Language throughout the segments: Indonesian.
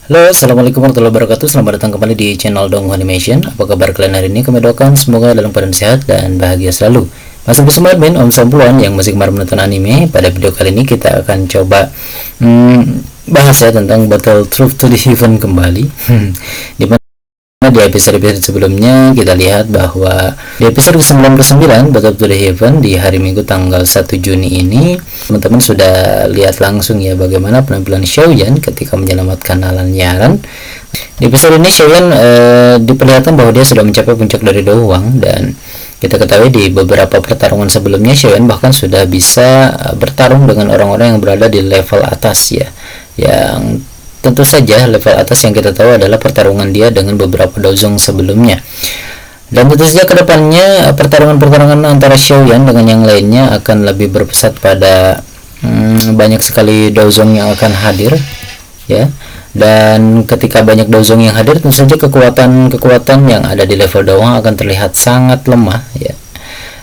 Halo, assalamualaikum warahmatullahi wabarakatuh. Selamat datang kembali di channel Donghu Animation. Apa kabar kalian hari ini? Kami doakan semoga dalam keadaan sehat dan bahagia selalu. Masih bersama admin Om Sampuluan yang masih kemarin menonton anime. Pada video kali ini kita akan coba bahas ya tentang Battle Truth to the Heaven kembali. Dimana di episode sebelumnya kita lihat bahwa di episode ke-99 Battle to the Heaven di hari Minggu tanggal 1 Juni ini, teman-teman sudah lihat langsung ya bagaimana penampilan Xiaoyan ketika menyelamatkan Alan Yaran. Di episode ini Xiaoyan diperlihatkan bahwa dia sudah mencapai puncak dari Do Huang, dan kita ketahui di beberapa pertarungan sebelumnya Xiaoyan bahkan sudah bisa bertarung dengan orang-orang yang berada di level atas ya, yang tentu saja level atas yang kita tahu adalah pertarungan dia dengan beberapa dozong sebelumnya. Dan tentu saja kedepannya pertarungan-pertarungan antara Xiaoyan dengan yang lainnya akan lebih berpusat pada banyak sekali dozong yang akan hadir ya. Dan ketika banyak dozong yang hadir, tentu saja kekuatan yang ada di level doang akan terlihat sangat lemah ya.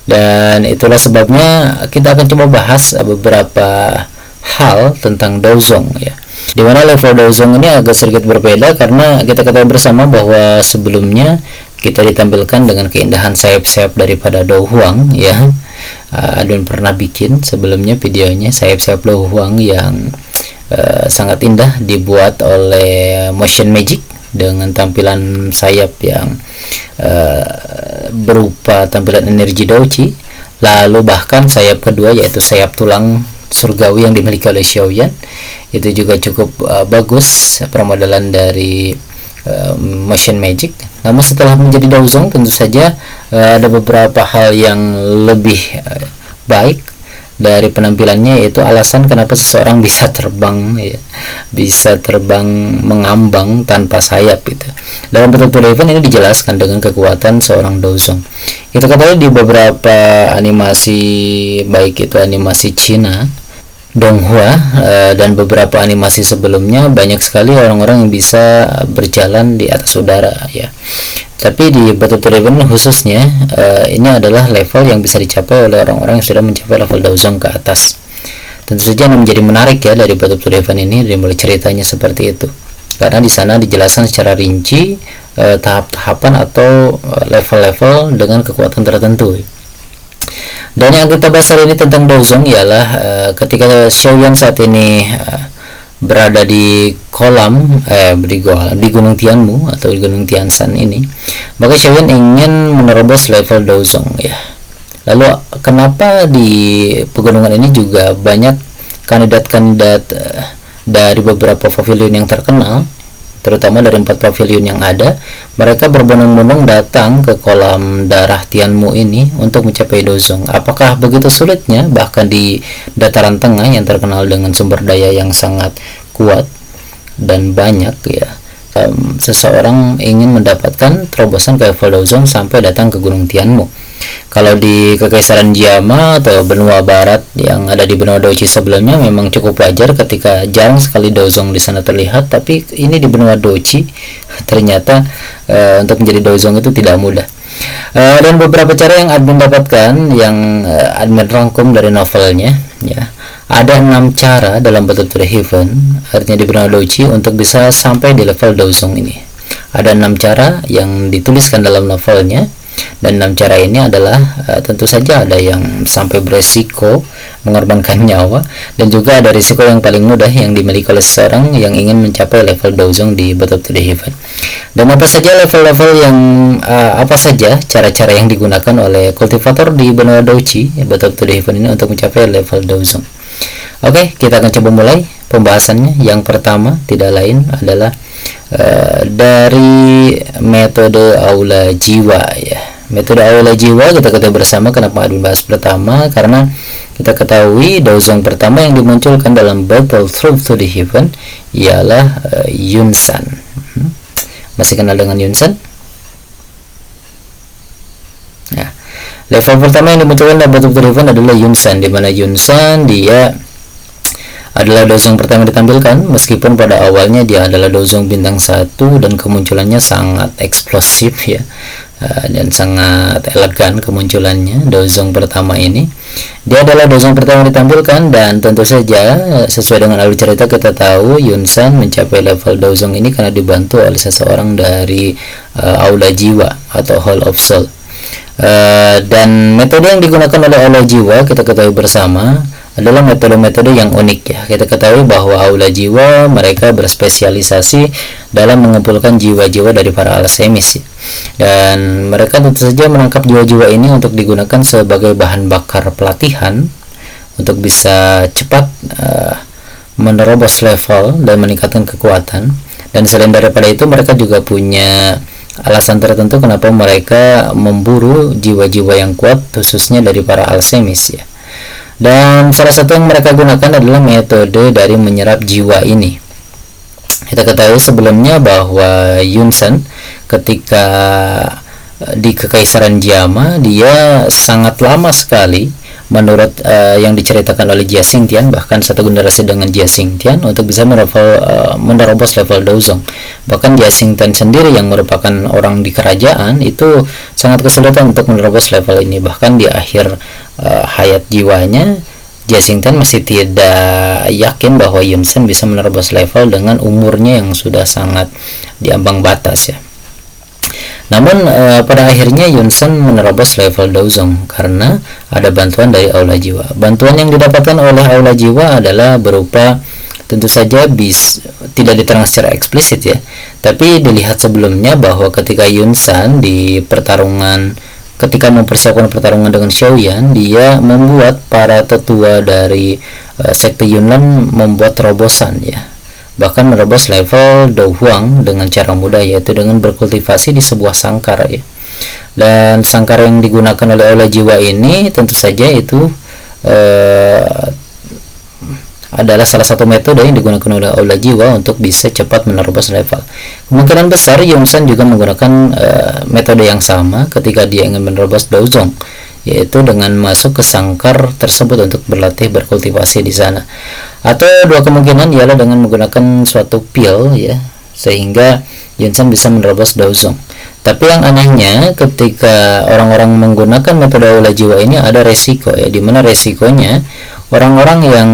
Dan itulah sebabnya kita akan coba bahas beberapa hal tentang dozong ya, dimana level dozong ini agak sedikit berbeda karena kita ketahui bersama bahwa sebelumnya kita ditampilkan dengan keindahan sayap-sayap daripada Do Huang ya. Adun pernah bikin sebelumnya videonya sayap-sayap Do Huang yang sangat indah dibuat oleh Motion Magic dengan tampilan sayap yang berupa tampilan energi Douchi, lalu bahkan sayap kedua yaitu sayap tulang surgawi yang dimiliki oleh Xiaoyan itu juga cukup bagus permodelan dari Motion Magic. Namun setelah menjadi dozong tentu saja ada beberapa hal yang lebih baik dari penampilannya, yaitu alasan kenapa seseorang bisa terbang ya, bisa terbang mengambang tanpa sayap itu. Dalam Battle to the Heaven ini dijelaskan dengan kekuatan seorang dozong. Kita ketahui di beberapa animasi, baik itu animasi Cina, Donghua, dan beberapa animasi sebelumnya, banyak sekali orang-orang yang bisa berjalan di atas udara ya. Tapi di Battle to the Heaven khususnya ini adalah level yang bisa dicapai oleh orang-orang yang sudah mencapai level dozong ke atas. Tentu saja yang menjadi menarik ya dari Battle to the Heaven ini dimulai ceritanya seperti itu, karena di sana dijelaskan secara rinci tahap-tahapan atau level-level dengan kekuatan tertentu. Dan yang kita bahas hari ini tentang dozong ialah ketika Xiaoyan saat ini berada di kolam di Gunung Tianmu atau di Gunung Tianshan ini, maka Xiaoyan ingin menerobos level dozong ya. Lalu kenapa di pegunungan ini juga banyak kandidat-kandidat dari beberapa pavilion yang terkenal, terutama dari 4 pavilion yang ada, mereka berbondong-bondong datang ke kolam darah Tianmu ini untuk mencapai dozong. Apakah begitu sulitnya bahkan di dataran tengah yang terkenal dengan sumber daya yang sangat kuat dan banyak ya, seseorang ingin mendapatkan terobosan ke level dozong sampai datang ke Gunung Tianmu? Kalau di Kekaisaran Jama atau benua barat yang ada di benua Douchi sebelumnya memang cukup wajar ketika jarang sekali dozong di sana terlihat, tapi ini di benua Douchi ternyata untuk menjadi dozong itu tidak mudah. Dan beberapa cara yang admin dapatkan, yang admin rangkum dari novelnya ya, ada 6 cara dalam Battle to the Heaven, artinya di benua Douchi, untuk bisa sampai di level dozong ini. Ada 6 cara yang dituliskan dalam novelnya, dan 6 cara ini adalah tentu saja ada yang sampai beresiko mengorbankan nyawa, dan juga ada risiko yang paling mudah yang dimiliki oleh seseorang yang ingin mencapai level dozong di Battle to the Heaven. Dan apa saja level-level yang apa saja cara-cara yang digunakan oleh kultivator di benua Douchi Battle to the Heaven ini untuk mencapai level dozong. Oke, kita akan coba mulai pembahasannya. Yang pertama tidak lain adalah dari metode aula jiwa ya. Metode aula jiwa kita ketahui bersama. Kenapa admin bahas pertama? Karena kita ketahui dozong pertama yang dimunculkan dalam Battle Truth to the Heaven ialah Yunsan. Masih kenal dengan Yunsan? Nah, level pertama yang dimunculkan dalam Battle to the Heaven adalah Yunsan, di mana Yunsan dia adalah dozong pertama ditampilkan, meskipun pada awalnya dia adalah dozong bintang 1 dan kemunculannya sangat eksplosif ya. dan sangat elegan kemunculannya Dozong pertama ini. Dia adalah Dozong pertama yang ditampilkan, dan tentu saja sesuai dengan alur cerita kita tahu Yunsan mencapai level Dozong ini karena dibantu oleh seseorang dari Aula Jiwa atau Hall of Soul. Dan metode yang digunakan oleh Aula Jiwa kita ketahui bersama adalah metode-metode yang unik ya. Kita ketahui bahwa Aula Jiwa mereka berspesialisasi dalam mengumpulkan jiwa-jiwa dari para alchemis ya. Dan mereka tentu saja menangkap jiwa-jiwa ini untuk digunakan sebagai bahan bakar pelatihan untuk bisa cepat menerobos level dan meningkatkan kekuatan. Dan selain daripada itu mereka juga punya alasan tertentu kenapa mereka memburu jiwa-jiwa yang kuat khususnya dari para alchemis ya. Dan salah satu yang mereka gunakan adalah metode dari menyerap jiwa ini. Kita ketahui sebelumnya bahwa Yunsan ketika di Kekaisaran Jia-ma dia sangat lama sekali menurut yang diceritakan oleh Jia Xingtian, bahkan satu generasi dengan Jia Xingtian untuk bisa menerobos level Dozong. Bahkan Jia Xingtian sendiri yang merupakan orang di kerajaan itu sangat kesulitan untuk menerobos level ini. Bahkan di akhir hayat jiwanya Jia Xingtian masih tidak yakin bahwa Yunsan bisa menerobos level dengan umurnya yang sudah sangat di ambang batas ya. Namun pada akhirnya Yunsan menerobos level Dozong karena ada bantuan dari Aula Jiwa. Bantuan yang didapatkan oleh Aula Jiwa adalah berupa tentu saja tidak diterang secara eksplisit ya, tapi dilihat sebelumnya bahwa ketika Yunsan di pertarungan ketika mempersiapkan pertarungan dengan Xiaoyan, dia membuat para tetua dari sekte Yunnan membuat terobosan ya, bahkan menerobos level Do Huang dengan cara mudah, yaitu dengan berkultivasi di sebuah sangkar ya. Dan sangkar yang digunakan oleh Aula Jiwa ini tentu saja itu adalah salah satu metode yang digunakan oleh Aula Jiwa untuk bisa cepat menerobos level. Kemungkinan besar Yunsan juga menggunakan metode yang sama ketika dia ingin menerobos Dozong, yaitu dengan masuk ke sangkar tersebut untuk berlatih berkultivasi di sana. Atau dua kemungkinan ialah dengan menggunakan suatu pil ya, sehingga Yunsan bisa menerobos Dozong. Tapi yang anehnya ketika orang-orang menggunakan metode Aula Jiwa ini ada resiko ya, dimana resikonya orang-orang yang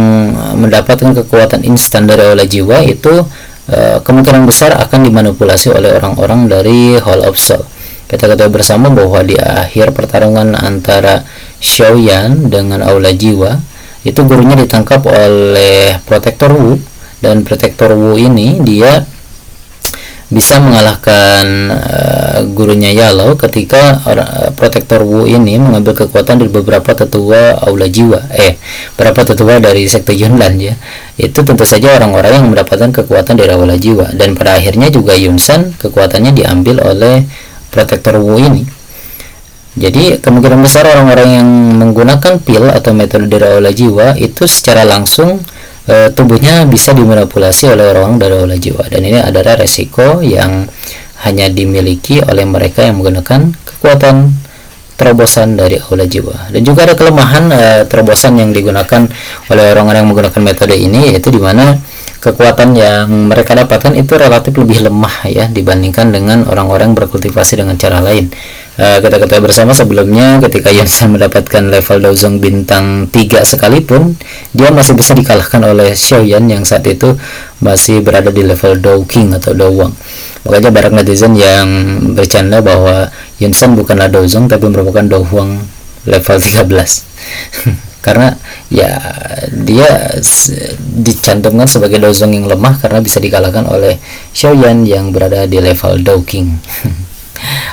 mendapatkan kekuatan instan dari Aula Jiwa itu kemungkinan besar akan dimanipulasi oleh orang-orang dari Hall of Soul. Kita ketahui bersama bahwa di akhir pertarungan antara Xiaoyan dengan Aula Jiwa itu gurunya ditangkap oleh Protektor Wu, dan Protektor Wu ini dia bisa mengalahkan gurunya Yalou ketika Protektor Wu ini mengambil kekuatan dari beberapa tetua Aula Jiwa, beberapa tetua dari sekte Yunnan ya. Itu tentu saja orang-orang yang mendapatkan kekuatan dari Aula Jiwa, dan pada akhirnya juga Yunsan kekuatannya diambil oleh Protektor Wu ini. Jadi kemungkinan besar orang-orang yang menggunakan pil atau metode dari Aula Jiwa itu secara langsung tubuhnya bisa dimanipulasi oleh orang dari Aula Jiwa, dan ini adalah resiko yang hanya dimiliki oleh mereka yang menggunakan kekuatan terobosan dari Aula Jiwa. Dan juga ada kelemahan terobosan yang digunakan oleh orang-orang yang menggunakan metode ini, yaitu dimana kekuatan yang mereka dapatkan itu relatif lebih lemah ya dibandingkan dengan orang-orang berkultivasi dengan cara lain. Kita ketahui bersama sebelumnya ketika Yunsan mendapatkan level Dozong bintang 3 sekalipun, dia masih bisa dikalahkan oleh Xiaoyan yang saat itu masih berada di level Do King atau Do Wang. Makanya banyak netizen yang bercanda bahwa Yunsan bukanlah Dozong tapi merupakan Do Huang level 13 karena ya dia dicantumkan sebagai Dozong yang lemah karena bisa dikalahkan oleh Xiaoyan yang berada di level Do King.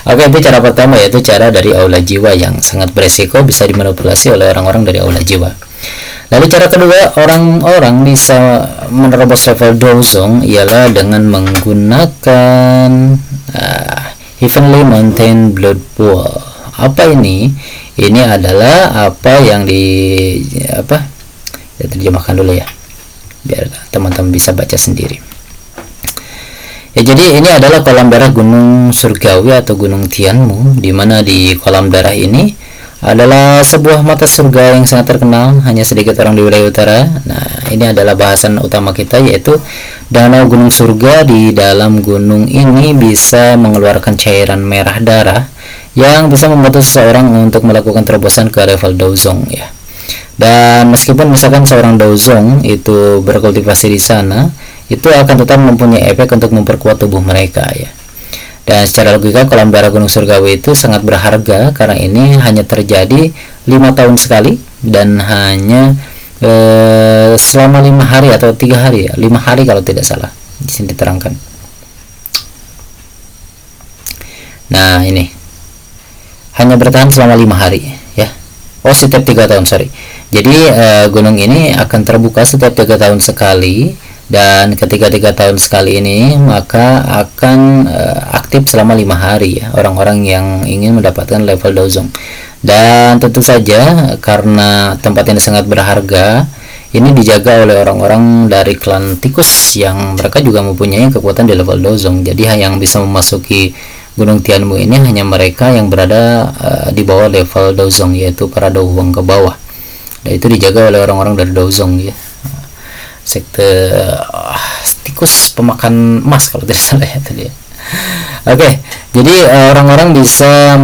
Oke, itu cara pertama, yaitu cara dari Aula Jiwa yang sangat beresiko bisa dimanipulasi oleh orang-orang dari Aula Jiwa. Lalu cara kedua orang-orang bisa menerobos level Dozong ialah dengan menggunakan Heavenly Mountain Blood Pool. Apa ini? Ini adalah apa yang ya, terjemahkan dulu ya, biar teman-teman bisa baca sendiri. Ya, jadi ini adalah kolam darah Gunung Surgawi atau Gunung Tianmu, di mana di kolam darah ini adalah sebuah mata surga yang sangat terkenal, hanya sedikit orang di wilayah utara. Nah, ini adalah bahasan utama kita, yaitu danau Gunung Surga. Di dalam gunung ini bisa mengeluarkan cairan merah darah yang bisa membantu seseorang untuk melakukan terobosan ke level Daozong ya. Dan meskipun misalkan seorang Daozong itu berkultivasi di sana, itu akan tetap mempunyai efek untuk memperkuat tubuh mereka ya. Dan secara logika kolam darah Gunung Surgawi itu sangat berharga karena ini hanya terjadi 5 tahun sekali dan hanya selama 5 hari atau 3 hari ya, 5 hari kalau tidak salah di sini diterangkan. Nah ini hanya bertahan selama 5 hari ya. Oh, setiap 3 tahun, sorry. Jadi gunung ini akan terbuka setiap 3 tahun sekali, dan ketika 3 tahun sekali ini maka akan aktif selama 5 hari ya, orang-orang yang ingin mendapatkan level Daozong. Dan tentu saja karena tempat ini sangat berharga, ini dijaga oleh orang-orang dari klan tikus yang mereka juga mempunyai kekuatan di level Daozong. Jadi yang bisa memasuki Gunung Tianmu ini hanya mereka yang berada di bawah level Daozong, yaitu para Douhuang ke bawah. Dan itu dijaga oleh orang-orang dari Daozong ya. Sekte tikus pemakan emas kalau tidak salah ya tadi ya. Oke, jadi orang-orang bisa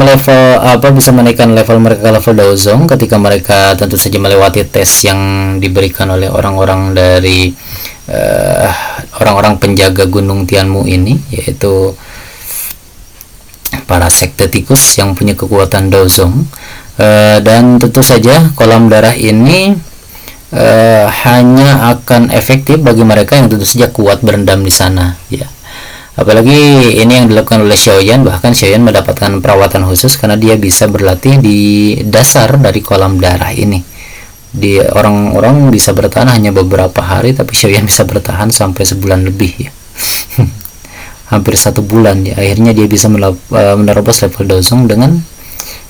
bisa menaikkan level mereka level Daozong ketika mereka tentu saja melewati tes yang diberikan oleh orang-orang dari orang-orang penjaga Gunung Tianmu ini, yaitu para sekte tikus yang punya kekuatan Daozong. Dan tentu saja kolam darah ini hanya akan efektif bagi mereka yang tentu saja kuat berendam di sana ya. Apalagi ini yang dilakukan oleh Xiaoyan, bahkan Xiaoyan mendapatkan perawatan khusus karena dia bisa berlatih di dasar dari kolam darah ini. Di orang-orang bisa bertahan hanya beberapa hari, tapi Xiaoyan bisa bertahan sampai sebulan lebih ya. Hampir 1 bulan ya. Akhirnya dia bisa menerobos level Daozong dengan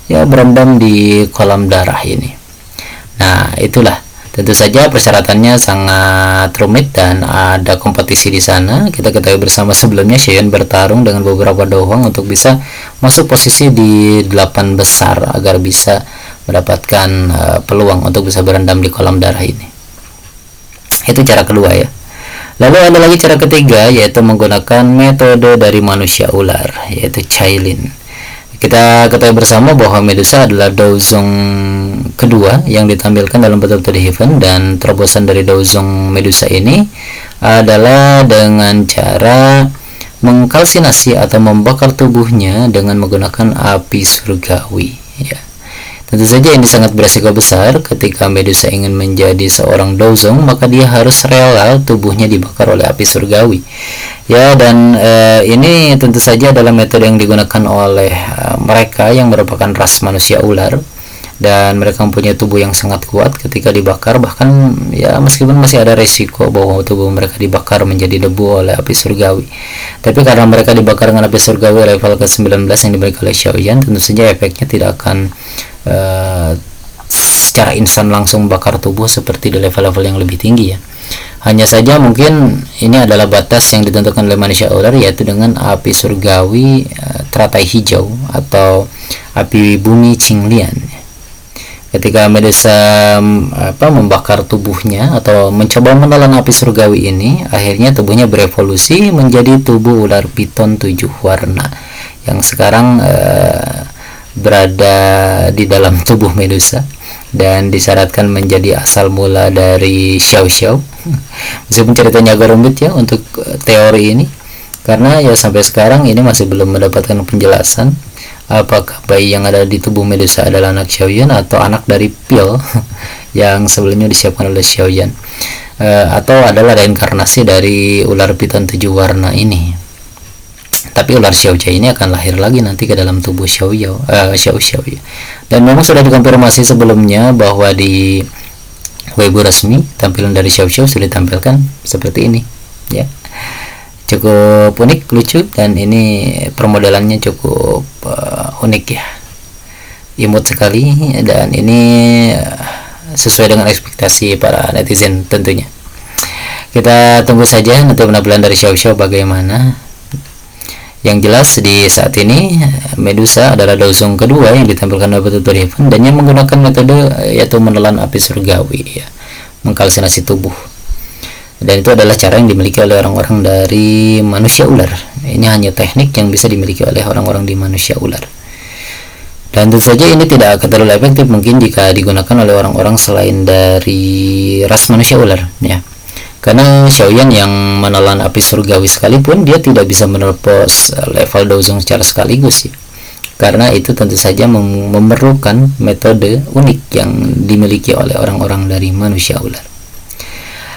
ya berendam di kolam darah ini. Nah, itulah. Tentu saja persyaratannya sangat rumit dan ada kompetisi di sana. Kita ketahui bersama sebelumnya Xiaoyan bertarung dengan beberapa Douhuang untuk bisa masuk posisi di 8 besar agar bisa mendapatkan peluang untuk bisa berendam di kolam darah ini. Itu cara kedua ya. Lalu ada lagi cara ketiga, yaitu menggunakan metode dari manusia ular, yaitu Cailin. Kita ketahui bersama bahwa Medusa adalah Daozong kedua yang ditampilkan dalam betul-betul The Heaven, dan terobosan dari Daozong Medusa ini adalah dengan cara mengkalsinasi atau membakar tubuhnya dengan menggunakan api surgawi ya. Tentu saja ini sangat beresiko besar. Ketika Medusa ingin menjadi seorang Daozong, maka dia harus rela tubuhnya dibakar oleh api surgawi ya. Dan ini tentu saja adalah metode yang digunakan oleh mereka yang merupakan ras manusia ular, dan mereka mempunyai tubuh yang sangat kuat ketika dibakar. Bahkan ya meskipun masih ada resiko bahwa tubuh mereka dibakar menjadi debu oleh api surgawi, tapi karena mereka dibakar dengan api surgawi level ke-19 yang diberikan oleh Xiaoyan, tentu saja efeknya tidak akan secara instan langsung bakar tubuh seperti di level-level yang lebih tinggi ya. Hanya saja mungkin ini adalah batas yang ditentukan oleh manusia ular, yaitu dengan api surgawi teratai hijau atau api bumi Qinglian. Ketika Medusa membakar tubuhnya atau mencoba menelan api surgawi ini, akhirnya tubuhnya berevolusi menjadi tubuh ular piton 7 warna yang sekarang berada di dalam tubuh Medusa dan disyaratkan menjadi asal mula dari Xiao Xiao. Meskipun ceritanya agak rumit ya untuk teori ini, karena ya sampai sekarang ini masih belum mendapatkan penjelasan apakah bayi yang ada di tubuh Medusa adalah anak Xiaoyan atau anak dari pil yang sebelumnya disiapkan oleh Xiaoyan, atau adalah reinkarnasi dari ular piton 7 warna ini. Tapi ular Xiao Xiao ini akan lahir lagi nanti ke dalam tubuh Xiao Xiao ya. Dan memang sudah dikonfirmasi sebelumnya bahwa di Weibo resmi tampilan dari Xiao Xiao sudah ditampilkan seperti ini ya. Cukup unik, lucu, dan ini permodelannya cukup unik ya, imut sekali, dan ini sesuai dengan ekspektasi para netizen tentunya. Kita tunggu saja nanti penampilan dari Xiao Xiao bagaimana. Yang jelas di saat ini Medusa adalah Daozong kedua yang ditampilkan oleh betul-betul Heaven, dan yang menggunakan metode yaitu menelan api surgawi ya, mengkalsinasi tubuh. Dan itu adalah cara yang dimiliki oleh orang-orang dari manusia ular. Ini hanya teknik yang bisa dimiliki oleh orang-orang di manusia ular. Dan tentu saja ini tidak akan terlalu efektif mungkin jika digunakan oleh orang-orang selain dari ras manusia ular, ya. Karena Xiaoyan yang menelan api surgawi sekalipun dia tidak bisa menerobos level dozong secara sekaligus, ya. Karena itu tentu saja memerlukan metode unik yang dimiliki oleh orang-orang dari manusia ular.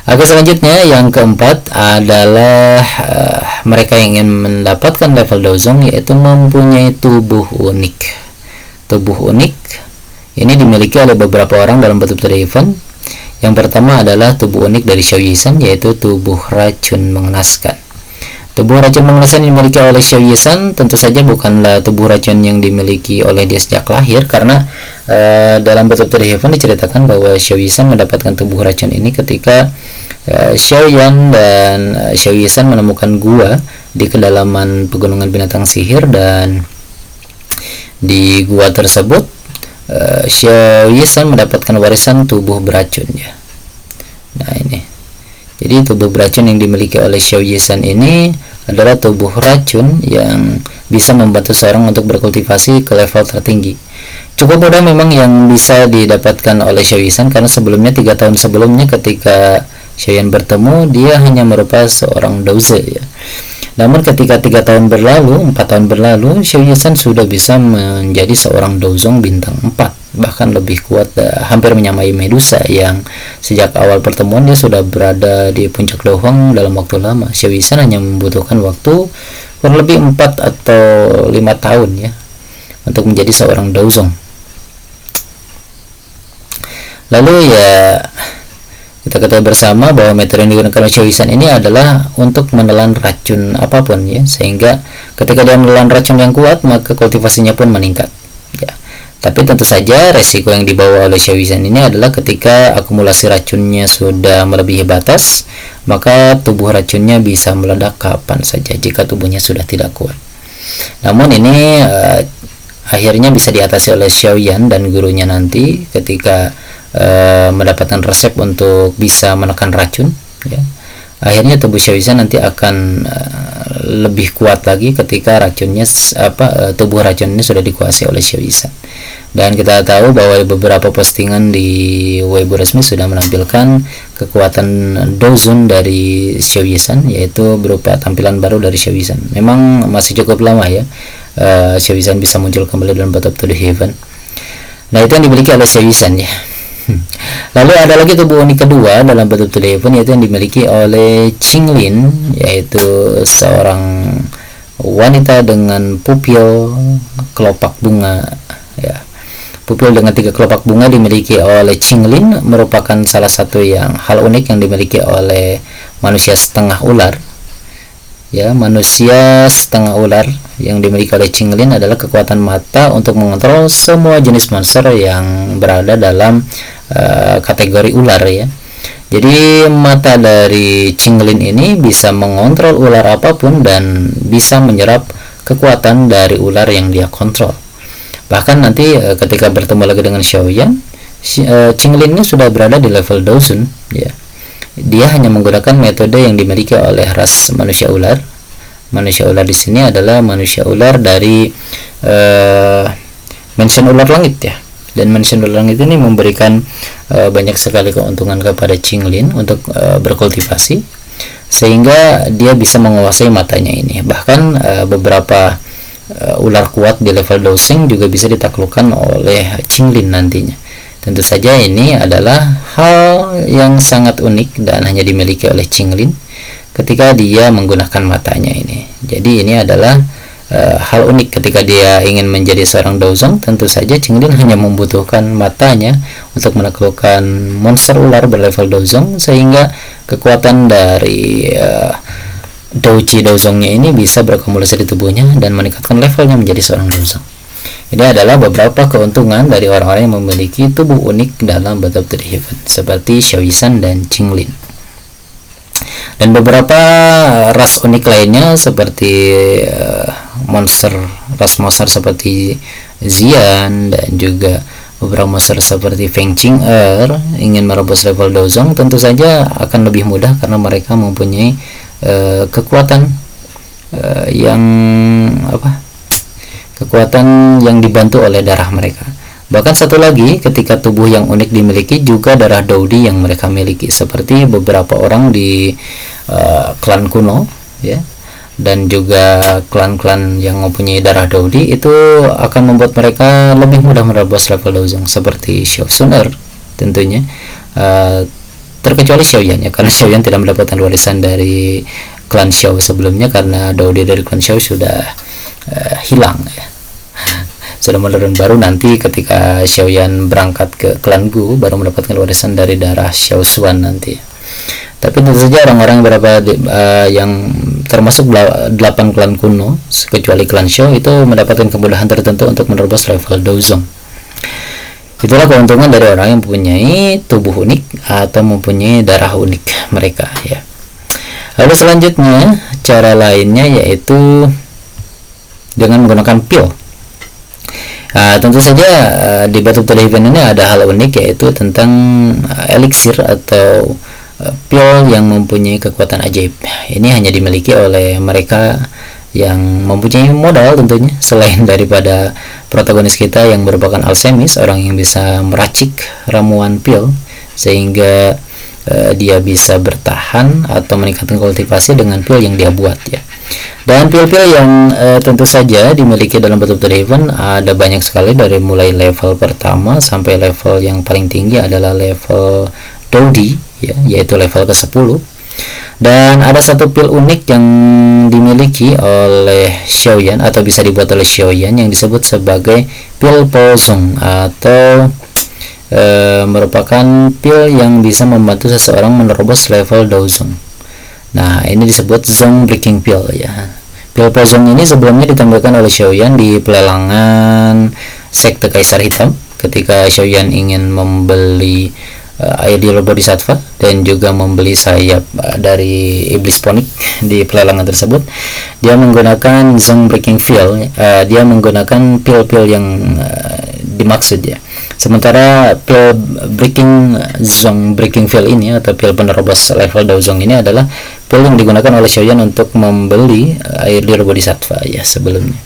Oke, selanjutnya yang keempat adalah mereka yang ingin mendapatkan level dozong, yaitu mempunyai tubuh unik. Tubuh unik ini dimiliki oleh beberapa orang dalam bentuk event. Yang pertama adalah tubuh unik dari Xiao Yisan, yaitu tubuh racun mengenaskan. Tubuh racun mengenaskan yang dimiliki oleh Xiao Yisan tentu saja bukanlah tubuh racun yang dimiliki oleh dia sejak lahir, karena dalam bentuk event diceritakan bahwa Xiao Yisan mendapatkan tubuh racun ini ketika Xiaoyan dan Xiao Yisan menemukan gua di kedalaman pegunungan binatang sihir, dan di gua tersebut Xiao Yisan mendapatkan warisan tubuh beracun, ya. Nah, ini. Jadi tubuh beracun yang dimiliki oleh Xiao Yisan ini adalah tubuh racun yang bisa membantu seorang untuk berkultivasi ke level tertinggi. Cukup mudah memang yang bisa didapatkan oleh Xiao Yisan, karena sebelumnya 3 tahun sebelumnya ketika Xiaoyan bertemu, dia hanya merupakan seorang Douze, ya. Namun ketika 3 tahun berlalu, 4 tahun berlalu, Xiao Yisan sudah bisa menjadi seorang Dozong bintang 4, bahkan lebih kuat, hampir menyamai Medusa yang sejak awal pertemuan dia sudah berada di puncak Dohong dalam waktu lama. Xiao Yisan hanya membutuhkan waktu kurang lebih 4 atau 5 tahun, ya, untuk menjadi seorang Dozong. Lalu, ya, kita ketahui bersama bahwa metode yang digunakan oleh Xiao Yisan ini adalah untuk menelan racun apapun, ya, sehingga ketika dia menelan racun yang kuat maka kultivasinya pun meningkat, ya. Tapi tentu saja resiko yang dibawa oleh Xiao Yisan ini adalah ketika akumulasi racunnya sudah melebihi batas, maka tubuh racunnya bisa meledak kapan saja jika tubuhnya sudah tidak kuat. Namun ini akhirnya bisa diatasi oleh Xiaoyan dan gurunya nanti ketika mendapatkan resep untuk bisa menekan racun, ya. Akhirnya tubuh Xiao Yisan nanti akan lebih kuat lagi ketika racunnya tubuh racun ini sudah dikuasai oleh Xiao Yisan. Dan kita tahu bahwa beberapa postingan di Weibo resmi sudah menampilkan kekuatan Dozun dari Xiao Yisan, yaitu berupa tampilan baru dari Xiao Yisan. Memang masih cukup lama, ya, Xiao Yisan bisa muncul kembali dalam Battle to the Heaven. Nah, itu yang dimiliki oleh Xiao Yisan, ya. Lalu ada lagi tubuh unik kedua dalam Battle to the Heaven, yaitu yang dimiliki oleh Qinglin, yaitu seorang wanita dengan pupil kelopak bunga, ya. Pupil dengan 3 kelopak bunga dimiliki oleh Qinglin merupakan salah satu hal unik yang dimiliki oleh manusia setengah ular, ya. Manusia setengah ular yang dimiliki oleh Qinglin adalah kekuatan mata untuk mengontrol semua jenis monster yang berada dalam kategori ular, ya. Jadi mata dari Qinglin ini bisa mengontrol ular apapun dan bisa menyerap kekuatan dari ular yang dia kontrol. Bahkan nanti ketika bertemu lagi dengan Xiaoyan, Qinglin ini sudah berada di level Dozun, ya. Dia hanya menggunakan metode yang dimiliki oleh ras manusia ular. Manusia ular di sini adalah manusia ular dari mansion ular langit, ya. Dan mansion ular langit ini memberikan banyak sekali keuntungan kepada Qinglin untuk berkultivasi, sehingga dia bisa menguasai matanya ini. Bahkan beberapa ular kuat di level Dosing juga bisa ditaklukkan oleh Qinglin nantinya. Tentu saja ini adalah hal yang sangat unik dan hanya dimiliki oleh Qinglin ketika dia menggunakan matanya ini. Jadi ini adalah hal unik ketika dia ingin menjadi seorang Dozong. Tentu saja Qinglin hanya membutuhkan matanya untuk menaklukkan monster ular berlevel Dozong, sehingga kekuatan dari Douji Dozongnya ini bisa berakumulasi di tubuhnya dan meningkatkan levelnya menjadi seorang Dozong. Ini adalah beberapa keuntungan dari orang-orang yang memiliki tubuh unik dalam Battle to the Heaven, seperti Xiao Yisan dan Qinglin. Dan beberapa ras unik lainnya seperti ras monster seperti Xian dan juga beberapa monster seperti Feng Qing'er ingin merebut level Dozong, tentu saja akan lebih mudah karena mereka mempunyai kekuatan yang dibantu oleh darah mereka. Bahkan satu lagi, ketika tubuh yang unik dimiliki juga darah Daudi yang mereka miliki, seperti beberapa orang di klan kuno ya, dan juga klan-klan yang mempunyai darah Daudi itu akan membuat mereka lebih mudah menerobos level Dozong, seperti Xiao Sun tentunya, terkecuali Xiaoyan ya, karena Xiaoyan tidak mendapatkan warisan dari klan Xiao sebelumnya, karena Daudi dari klan Xiao sudah hilang ya, sudah menurun. Baru nanti ketika Xiaoyan berangkat ke klan Gu baru mendapatkan warisan dari darah Xiao Xuan nanti. Tapi tentu saja orang-orang berapa yang termasuk 8 klan kuno kecuali klan Xiao itu mendapatkan kemudahan tertentu untuk menerobos level Dozong. Itulah keuntungan dari orang yang mempunyai tubuh unik atau mempunyai darah unik mereka ya. Lalu selanjutnya cara lainnya yaitu dengan menggunakan pil. Tentu saja di Battle to the Heaven ini ada hal unik, yaitu tentang elixir atau pil yang mempunyai kekuatan ajaib. Ini hanya dimiliki oleh mereka yang mempunyai modal tentunya, selain daripada protagonis kita yang merupakan alchemist, orang yang bisa meracik ramuan pil sehingga dia bisa bertahan atau meningkatkan kultivasi dengan pil yang dia buat ya. Dan pil-pil yang tentu saja dimiliki dalam Battle to the Heaven ada banyak sekali, dari mulai level pertama sampai level yang paling tinggi adalah level Dodi ya, yaitu level ke-10. Dan ada satu pil unik yang dimiliki oleh Xiaoyan atau bisa dibuat oleh Xiaoyan yang disebut sebagai pil Pozong, atau merupakan pil yang bisa membantu seseorang menerobos level Dozong. Nah, ini disebut Zone Breaking Pill ya. Pil Pozong ini sebelumnya ditampilkan oleh Xiaoyan di pelelangan sekte Kaisar Hitam ketika Xiaoyan ingin membeli air di Bodhisattva dan juga membeli sayap dari iblis ponik di pelelangan tersebut. Dia menggunakan Zone Breaking Pill, dia menggunakan pil-pil yang dimaksud ya. Sementara pil Zone Breaking Pill ini atau pil penerobos level Dozong ini adalah pil yang digunakan oleh Xiaoyan untuk membeli air di Bodhisattva ya sebelumnya.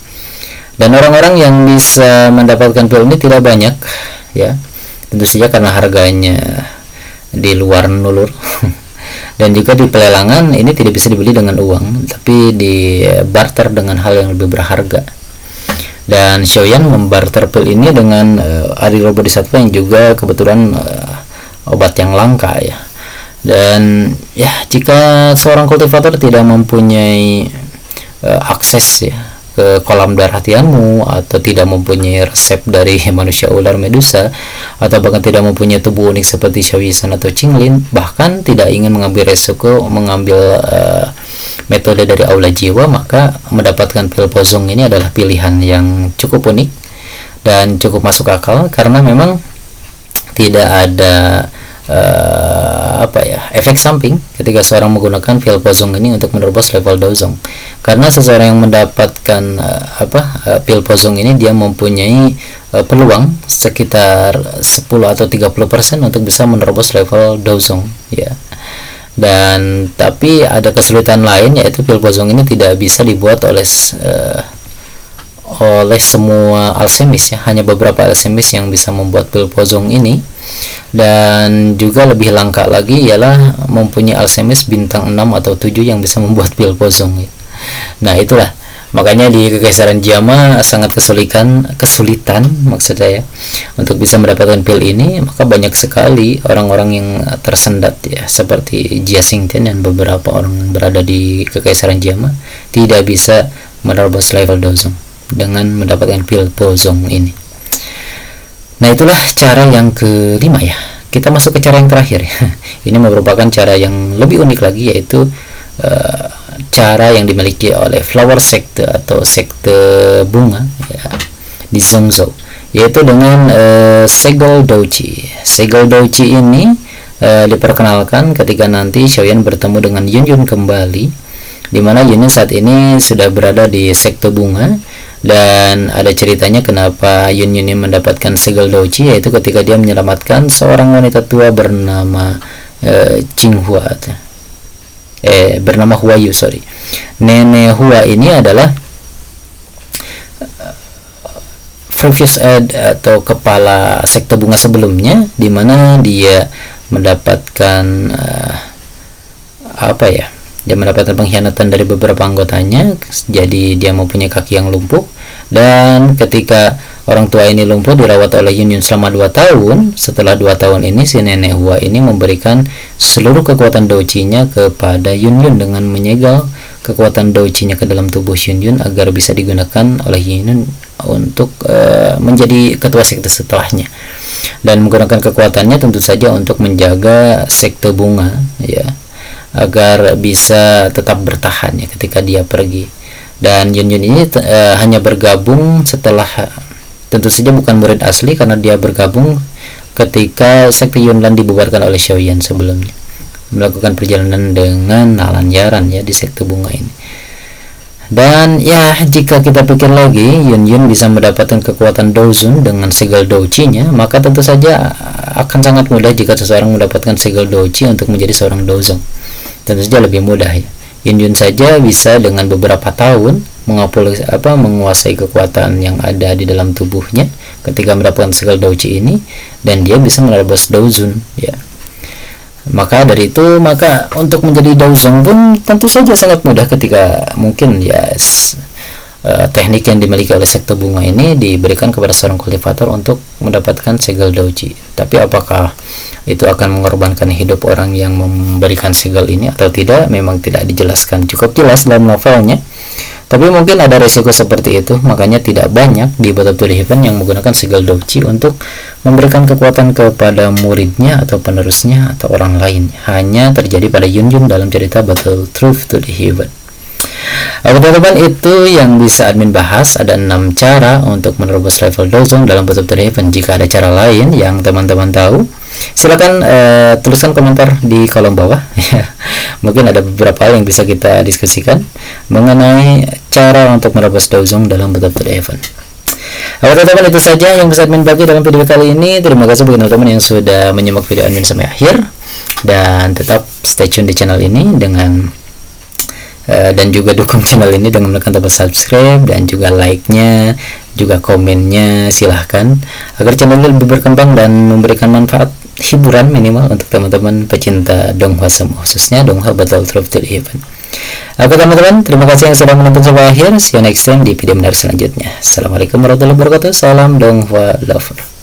Dan orang-orang yang bisa mendapatkan pil ini tidak banyak ya, tentu saja karena harganya di luar nulur dan juga di pelelangan ini tidak bisa dibeli dengan uang, tapi di barter dengan hal yang lebih berharga. Dan Xiaoyan membarter pil ini dengan air Bodhisattva yang juga kebetulan obat yang langka ya. Dan ya, jika seorang kultivator tidak mempunyai akses ya ke kolam darah Tianmu, atau tidak mempunyai resep dari manusia ular Medusa, atau bahkan tidak mempunyai tubuh unik seperti Xiaoyisan atau Qinglin, bahkan tidak ingin mengambil resiko mengambil metode dari aula jiwa, maka mendapatkan pil Pozong ini adalah pilihan yang cukup unik dan cukup masuk akal, karena memang tidak ada efek samping ketika seorang menggunakan pil Pozong ini untuk menerobos level Dozong. Karena seseorang yang mendapatkan pil Pozong ini, dia mempunyai peluang sekitar 10 atau 30% untuk bisa menerobos level Dozong ya. Dan tapi ada kesulitan lain, yaitu pil Pozong ini tidak bisa dibuat oleh semua alchemist ya, hanya beberapa alchemist yang bisa membuat pil Pozong ini. Dan juga lebih langka lagi ialah mempunyai alchemist bintang 6 atau 7 yang bisa membuat pil Pozong ya. Nah, itulah makanya di Kekaisaran Jama sangat kesulitan maksud saya untuk bisa mendapatkan pil ini. Maka banyak sekali orang-orang yang tersendat ya, seperti Jia Xingtian dan beberapa orang yang berada di Kekaisaran Jama tidak bisa menerobos level Dozong dengan mendapatkan pil Pozong ini. Nah, itulah cara yang kelima ya. Kita masuk ke cara yang terakhir ya. Ini merupakan cara yang lebih unik lagi, yaitu cara yang dimiliki oleh Flower Sekte atau sekte bunga ya, di Zhongzhou, yaitu dengan Segel Douji. Segel Douji ini diperkenalkan ketika nanti Xiaoyan bertemu dengan Yunyun kembali, di mana Yunyun saat ini sudah berada di sekte bunga. Dan ada ceritanya kenapa Yunyun ini mendapatkan Segel Douji, yaitu ketika dia menyelamatkan seorang wanita tua bernama Qinghua, bernama Huayu, Nenek Hua ini adalah previous atau kepala sekte bunga sebelumnya, di mana dia mendapatkan dia mendapatkan pengkhianatan dari beberapa anggotanya, jadi dia mempunyai kaki yang lumpuh. Dan ketika orang tua ini lumpuh, dirawat oleh Yun Yun selama 2 tahun. Setelah 2 tahun ini, si nenek Hua ini memberikan seluruh kekuatan Douchi-nya kepada Yun Yun dengan menyegel kekuatan Douchi-nya ke dalam tubuh Yun Yun agar bisa digunakan oleh Yun Yun untuk menjadi ketua sekte setelahnya. Dan menggunakan kekuatannya tentu saja untuk menjaga sekte bunga, ya, agar bisa tetap bertahan ya ketika dia pergi. Dan Yun Yun ini hanya bergabung setelah, tentu saja bukan murid asli karena dia bergabung ketika sekte Yunlan dibubarkan oleh Xiaoyan sebelumnya, melakukan perjalanan dengan Nalan Yaran ya di sekte bunga ini. Dan ya, jika kita pikir lagi, Yun Yun bisa mendapatkan kekuatan Douzun dengan segel Douchi-nya, maka tentu saja akan sangat mudah jika seseorang mendapatkan segel Douchi untuk menjadi seorang Douzong. Tentu saja lebih mudah ya. Yun Yun saja bisa dengan beberapa tahun menguasai kekuatan yang ada di dalam tubuhnya ketika mendapatkan segel Douchi ini, dan dia bisa menerobos Douzun ya. Maka dari itu, maka untuk menjadi Douzong pun tentu saja sangat mudah ketika mungkin ya teknik yang dimiliki oleh sekte bunga ini diberikan kepada seorang kultivator untuk mendapatkan segel Douchi. Tapi apakah itu akan mengorbankan hidup orang yang memberikan segel ini atau tidak, memang tidak dijelaskan cukup jelas dalam novelnya. Tapi mungkin ada resiko seperti itu, makanya tidak banyak di Battle to the Heaven yang menggunakan segel Douchi untuk memberikan kekuatan kepada muridnya atau penerusnya atau orang lain. Hanya terjadi pada Yun Yun dalam cerita Battle Truth to the Heaven. Oke teman-teman, itu yang bisa admin bahas. Ada 6 cara untuk menerobos level Douzong dalam Battle to the Heaven. Jika ada cara lain yang teman-teman tahu, silakan tuliskan komentar di kolom bawah. Mungkin ada beberapa hal yang bisa kita diskusikan mengenai cara untuk menerobos Douzong dalam Battle to the Heaven. Oke teman-teman, itu saja yang bisa admin bagi dalam video kali ini. Terima kasih bagi teman-teman yang sudah menyimak video admin sampai akhir, dan tetap stay tune di channel ini dengan dan juga dukung channel ini dengan menekan tombol subscribe dan juga like-nya, juga komennya silahkan, agar channel ini lebih berkembang dan memberikan manfaat hiburan minimal untuk teman-teman pecinta donghua semua, khususnya donghua Battle Truth to the Heaven. Oke teman-teman, terima kasih yang sudah menonton sampai akhir. See you next time di video menarik selanjutnya. Assalamualaikum warahmatullahi wabarakatuh. Salam donghua lover.